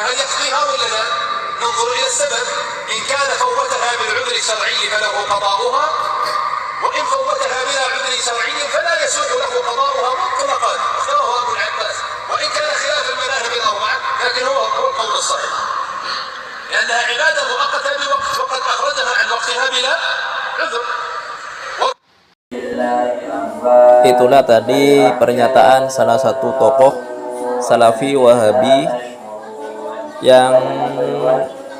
هل يقضيها ولا لا؟ ننظر إلى السبب. إن كان فوتها بالعذر الشرعي فله قضاؤها، وإن فوتها بلا عذر شرعي فلا يسوغ له قضاؤها مطلقا. اختاره أبو العباس، وإن كان خلاف المذاهب الأربعة لكن هو القول الصحيح، لأنها عبادة مؤقتة بوقت وقد أخرجها عن وقتها بلا عذر. Itulah tadi pernyataan salah satu tokoh Salafi Wahabi yang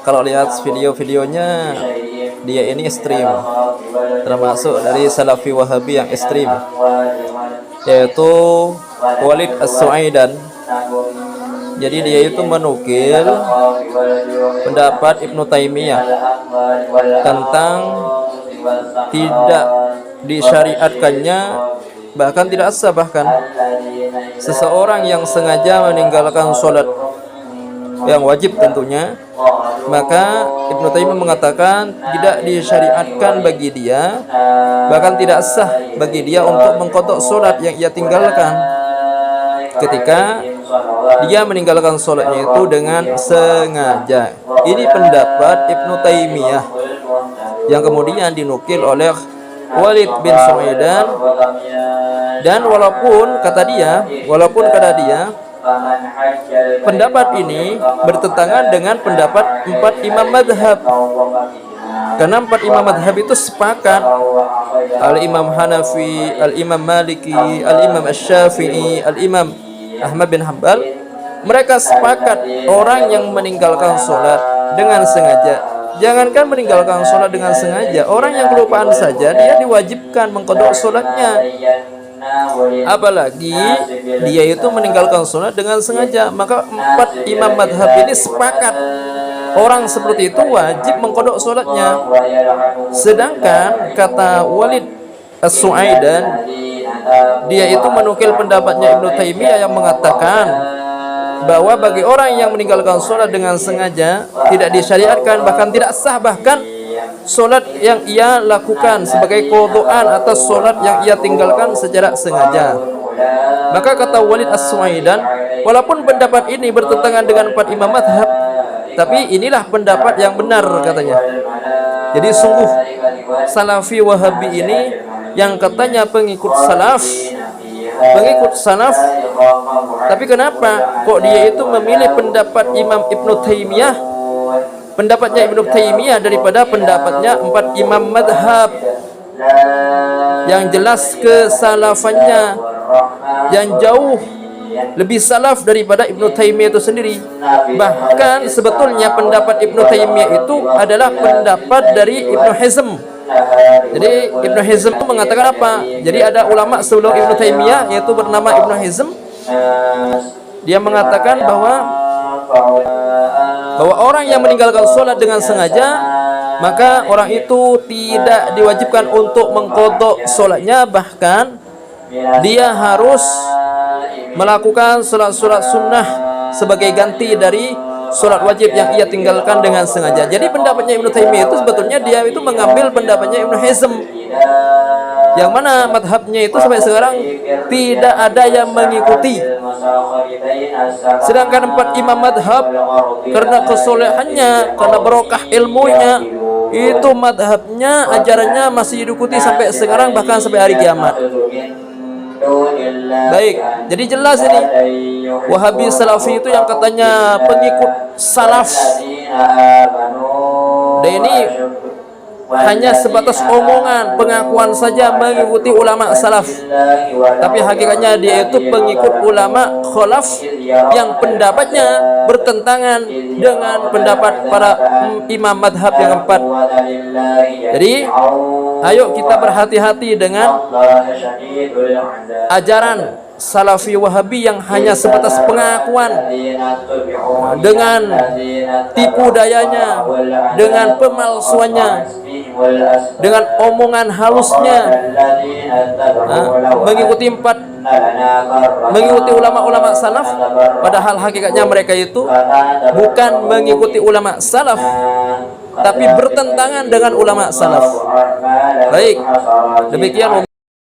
kalau lihat video-videonya dia ini ekstrim, termasuk dari Salafi Wahabi yang ekstrim, yaitu Walid As-Suaidan. Jadi dia itu menukil pendapat Ibnu Taimiyah tentang tidak disyariatkannya, bahkan tidak sah, bahkan seseorang yang sengaja meninggalkan sholat yang wajib tentunya, maka Ibnu Taimiyah mengatakan tidak disyariatkan bagi dia, bahkan tidak sah bagi dia untuk mengqadha sholat yang ia tinggalkan ketika dia meninggalkan sholatnya itu dengan sengaja. Ini pendapat Ibnu Taimiyah yang kemudian dinukil oleh Walid bin Suaidan, dan walaupun kata dia pendapat ini bertentangan dengan pendapat 4 imam madhab, karena 4 imam madhab itu sepakat, Al-Imam Hanafi, Al-Imam Maliki, Al-Imam Asy-Syafi'i, Al-Imam Ahmad bin Hanbal, mereka sepakat orang yang meninggalkan sholat dengan sengaja, jangankan meninggalkan sholat dengan sengaja, orang yang kelupaan saja dia diwajibkan mengqadha sholatnya, apalagi dia itu meninggalkan sholat dengan sengaja. Maka 4 imam madhab ini sepakat orang seperti itu wajib mengqadha sholatnya. Sedangkan kata Walid As-Suaidan, dia itu menukil pendapatnya Ibnu Taimiyah yang mengatakan bahwa bagi orang yang meninggalkan sholat dengan sengaja tidak disyariatkan, bahkan tidak sah, bahkan sholat yang ia lakukan sebagai qadhaan atas sholat yang ia tinggalkan secara sengaja. Maka kata Walid As-Suaidan, walaupun pendapat ini bertentangan dengan 4 imam madhab, tapi inilah pendapat yang benar katanya. Jadi sungguh Salafi Wahabi ini yang katanya pengikut salaf, tapi kenapa kok dia itu memilih pendapat Imam Ibnu Taimiyah, pendapatnya Ibnu Taimiyah daripada pendapatnya 4 imam madhab yang jelas kesalafannya, yang jauh lebih salaf daripada Ibnu Taimiyah itu sendiri. Bahkan sebetulnya pendapat Ibnu Taimiyah itu adalah pendapat dari Ibnu Hazm. Jadi Ibnu Hazm mengatakan apa? Jadi ada ulama sebelum Ibnu Taimiyah yaitu bernama Ibnu Hazm. Dia mengatakan bahwa orang yang meninggalkan sholat dengan sengaja, maka orang itu tidak diwajibkan untuk mengqadha sholatnya, bahkan dia harus melakukan sholat sunnah sebagai ganti dari sholat wajib yang ia tinggalkan dengan sengaja. Jadi pendapatnya Ibnu Taimiyah itu sebetulnya dia itu mengambil pendapatnya Ibnu Hazm, yang mana madhabnya itu sampai sekarang tidak ada yang mengikuti. Sedangkan 4 imam madhab karena kesolehannya, karena barokah ilmunya, itu madhabnya, ajarannya masih diikuti sampai sekarang, bahkan sampai hari kiamat. Baik, jadi jelas ini Wahabi Salafi itu yang katanya pengikut salaf, dan ini hanya sebatas omongan, pengakuan saja mengikuti ulama salaf, tapi hakikatnya dia itu pengikut ulama khalaf yang pendapatnya bertentangan dengan pendapat para imam madhab yang 4. Jadi ayo kita berhati-hati dengan ajaran Salafi Wahabi yang hanya sebatas pengakuan, dengan tipu dayanya, dengan pemalsuannya, dengan omongan halusnya, mengikuti ulama-ulama salaf, padahal hakikatnya mereka itu bukan mengikuti ulama salaf, tapi bertentangan dengan ulama salaf. Baik, demikian.